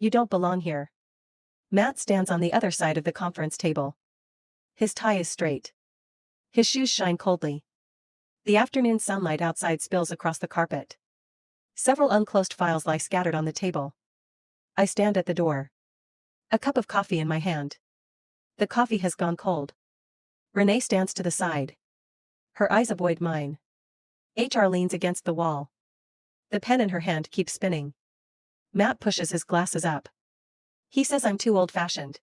You don't belong here. Matt stands on the other side of the conference table. His tie is straight. His shoes shine coldly. The afternoon sunlight outside spills across the carpet. Several unclosed files lie scattered on the table. I stand at the door. A cup of coffee in my hand. The coffee has gone cold. Renee stands to the side. Her eyes avoid mine. HR leans against the wall. The pen in her hand keeps spinning. Matt pushes his glasses up. He says I'm too old-fashioned.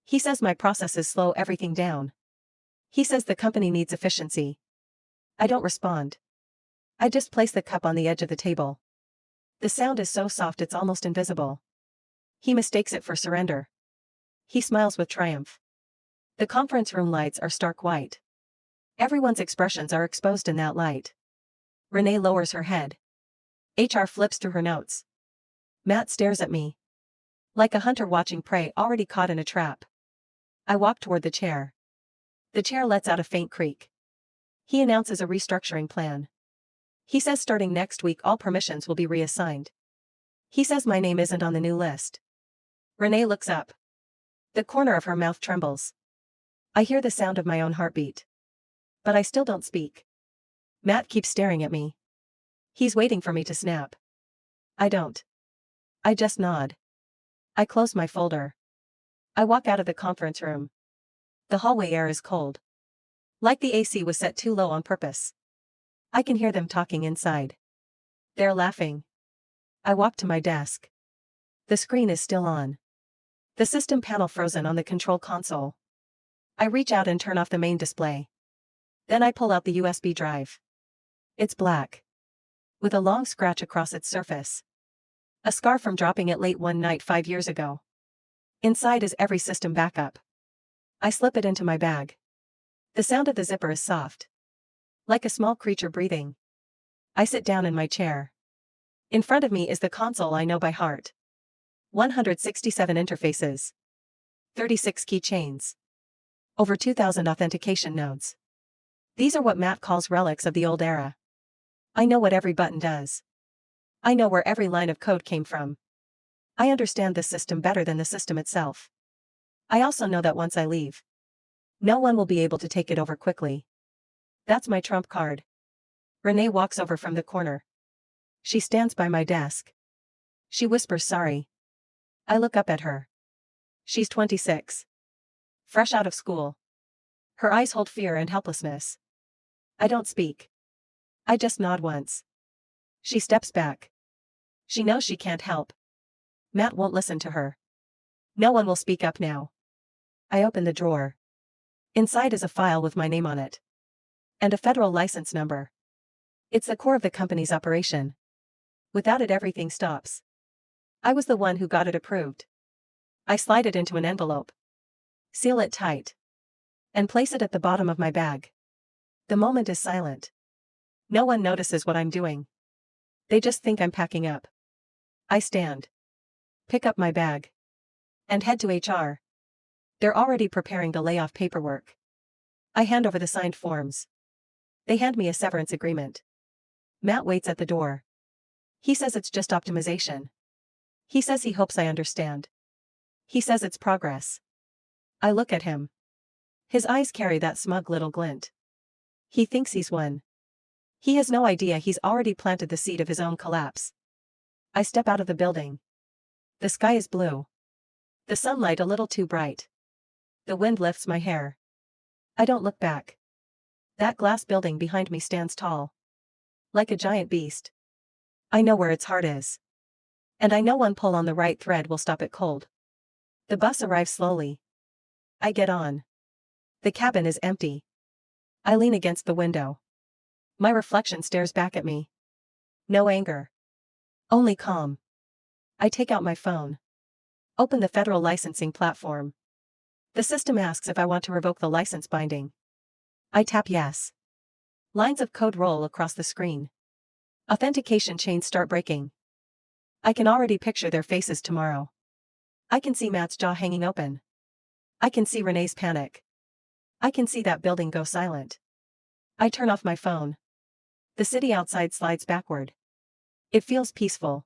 He says my processes slow everything down. He says the company needs efficiency. I don't respond. I just place the cup on the edge of the table. The sound is so soft it's almost invisible. He mistakes it for surrender. He smiles with triumph. The conference room lights are stark white. Everyone's expressions are exposed in that light. Renee lowers her head. HR flips through her notes. Matt stares at me. Like a hunter watching prey already caught in a trap. I walk toward the chair. The chair lets out a faint creak. He announces a restructuring plan. He says starting next week all permissions will be reassigned. He says my name isn't on the new list. Renee looks up. The corner of her mouth trembles. I hear the sound of my own heartbeat. But I still don't speak. Matt keeps staring at me. He's waiting for me to snap. I don't. I just nod. I close my folder. I walk out of the conference room. The hallway air is cold. Like the AC was set too low on purpose. I can hear them talking inside. They're laughing. I walk to my desk. The screen is still on. The system panel frozen on the control console. I reach out and turn off the main display. Then I pull out the USB drive. It's black. With a long scratch across its surface. A scar from dropping it late one night 5 years ago. Inside is every system backup. I slip it into my bag. The sound of the zipper is soft. Like a small creature breathing. I sit down in my chair. In front of me is the console I know by heart. 167 interfaces. 36 keychains. Over 2,000 authentication nodes. These are what Matt calls relics of the old era. I know what every button does. I know where every line of code came from. I understand this system better than the system itself. I also know that once I leave, no one will be able to take it over quickly. That's my trump card. Renee walks over from the corner. She stands by my desk. She whispers sorry. I look up at her. She's 26. Fresh out of school. Her eyes hold fear and helplessness. I don't speak. I just nod once. She steps back. She knows she can't help. Matt won't listen to her. No one will speak up now. I open the drawer. Inside is a file with my name on it. And a federal license number. It's the core of the company's operation. Without it everything stops. I was the one who got it approved. I slide it into an envelope. Seal it tight. And place it at the bottom of my bag. The moment is silent. No one notices what I'm doing. They just think I'm packing up. I stand. Pick up my bag. And head to HR. They're already preparing the layoff paperwork. I hand over the signed forms. They hand me a severance agreement. Matt waits at the door. He says it's just optimization. He says he hopes I understand. He says it's progress. I look at him. His eyes carry that smug little glint. He thinks he's won. He has no idea he's already planted the seed of his own collapse. I step out of the building. The sky is blue. The sunlight a little too bright. The wind lifts my hair. I don't look back. That glass building behind me stands tall. Like a giant beast. I know where its heart is. And I know one pull on the right thread will stop it cold. The bus arrives slowly. I get on. The cabin is empty. I lean against the window. My reflection stares back at me. No anger. Only calm. I take out my phone. Open the federal licensing platform. The system asks if I want to revoke the license binding. I tap yes. Lines of code roll across the screen. Authentication chains start breaking. I can already picture their faces tomorrow. I can see Matt's jaw hanging open. I can see Renee's panic. I can see that building go silent. I turn off my phone. The city outside slides backward. It feels peaceful.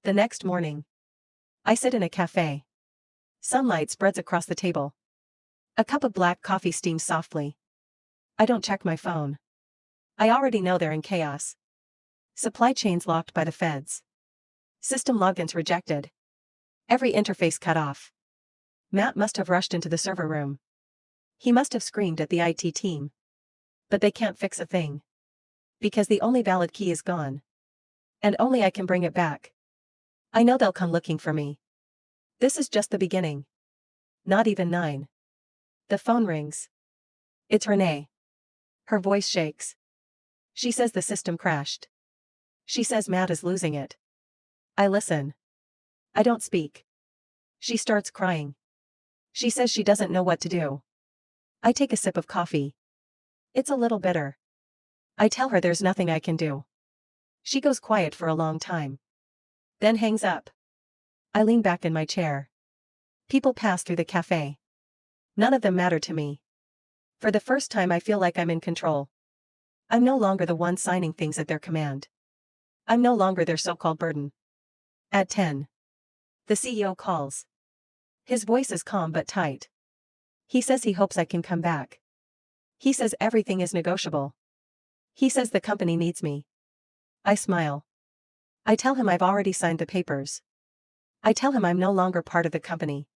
The next morning. I sit in a cafe. Sunlight spreads across the table. A cup of black coffee steams softly. I don't check my phone. I already know they're in chaos. Supply chains locked by the feds. System logins rejected. Every interface cut off. Matt must have rushed into the server room. He must have screamed at the IT team. But they can't fix a thing. Because the only valid key is gone. And only I can bring it back. I know they'll come looking for me. This is just the beginning. Not even 9. The phone rings. It's Renee. Her voice shakes. She says the system crashed. She says Matt is losing it. I listen. I don't speak. She starts crying. She says she doesn't know what to do. I take a sip of coffee. It's a little bitter. I tell her there's nothing I can do. She goes quiet for a long time. Then hangs up. I lean back in my chair. People pass through the cafe. None of them matter to me. For the first time I feel like I'm in control. I'm no longer the one signing things at their command. I'm no longer their so-called burden. At 10. The CEO calls. His voice is calm but tight. He says he hopes I can come back. He says everything is negotiable. He says the company needs me. I smile. I tell him I've already signed the papers. I tell him I'm no longer part of the company.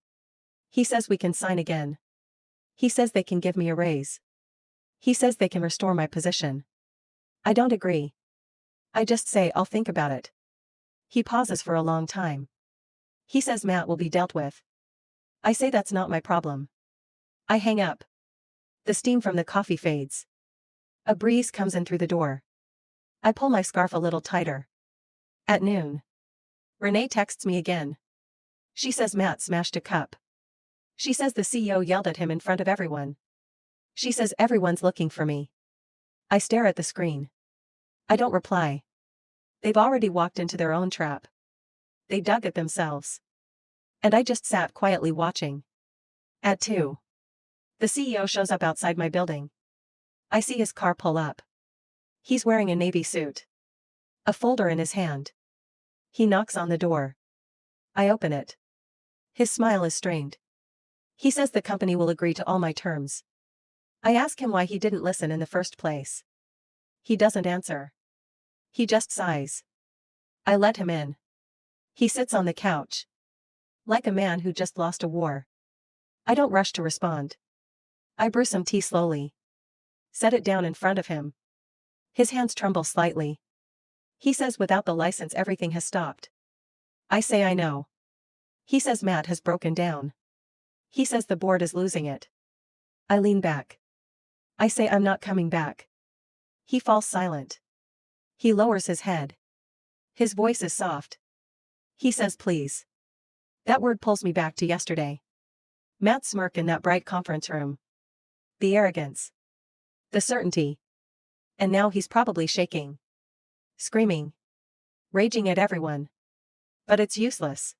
He says we can sign again. He says they can give me a raise. He says they can restore my position. I don't agree. I just say I'll think about it. He pauses for a long time. He says Matt will be dealt with. I say that's not my problem. I hang up. The steam from the coffee fades. A breeze comes in through the door. I pull my scarf a little tighter. At noon. Renee texts me again. She says Matt smashed a cup. She says the CEO yelled at him in front of everyone. She says everyone's looking for me. I stare at the screen. I don't reply. They've already walked into their own trap. They dug it themselves. And I just sat quietly watching. At 2. The CEO shows up outside my building. I see his car pull up. He's wearing a navy suit. A folder in his hand. He knocks on the door. I open it. His smile is strained. He says the company will agree to all my terms. I ask him why he didn't listen in the first place. He doesn't answer. He just sighs. I let him in. He sits on the couch. Like a man who just lost a war. I don't rush to respond. I brew some tea slowly. Set it down in front of him. His hands tremble slightly. He says without the license everything has stopped. I say I know. He says Matt has broken down. He says the board is losing it. I lean back. I say I'm not coming back. He falls silent. He lowers his head. His voice is soft. He says please. That word pulls me back to yesterday. Matt's smirk in that bright conference room. The arrogance. The certainty. And now he's probably shaking. Screaming. Raging at everyone. But it's useless.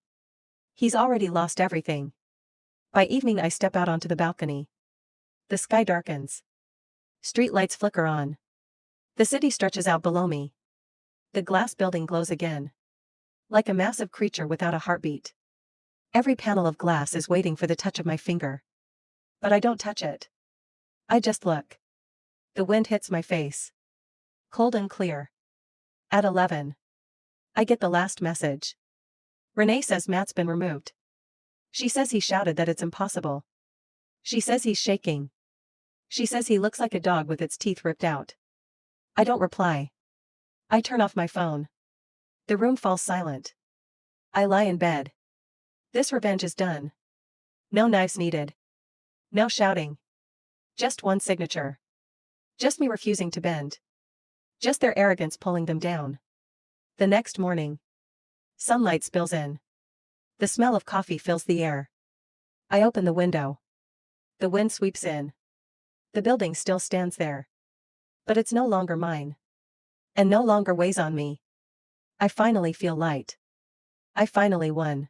He's already lost everything. By evening I step out onto the balcony. The sky darkens. Street lights flicker on. The city stretches out below me. The glass building glows again. Like a massive creature without a heartbeat. Every panel of glass is waiting for the touch of my finger. But I don't touch it. I just look. The wind hits my face. Cold and clear. At 11. I get the last message. Renee says Matt's been removed. She says he shouted that it's impossible. She says he's shaking. She says he looks like a dog with its teeth ripped out. I don't reply. I turn off my phone. The room falls silent. I lie in bed. This revenge is done. No knives needed. No shouting. Just one signature. Just me refusing to bend. Just their arrogance pulling them down. The next morning. Sunlight spills in. The smell of coffee fills the air. I open the window. The wind sweeps in. The building still stands there. But it's no longer mine. And no longer weighs on me. I finally feel light. I finally won.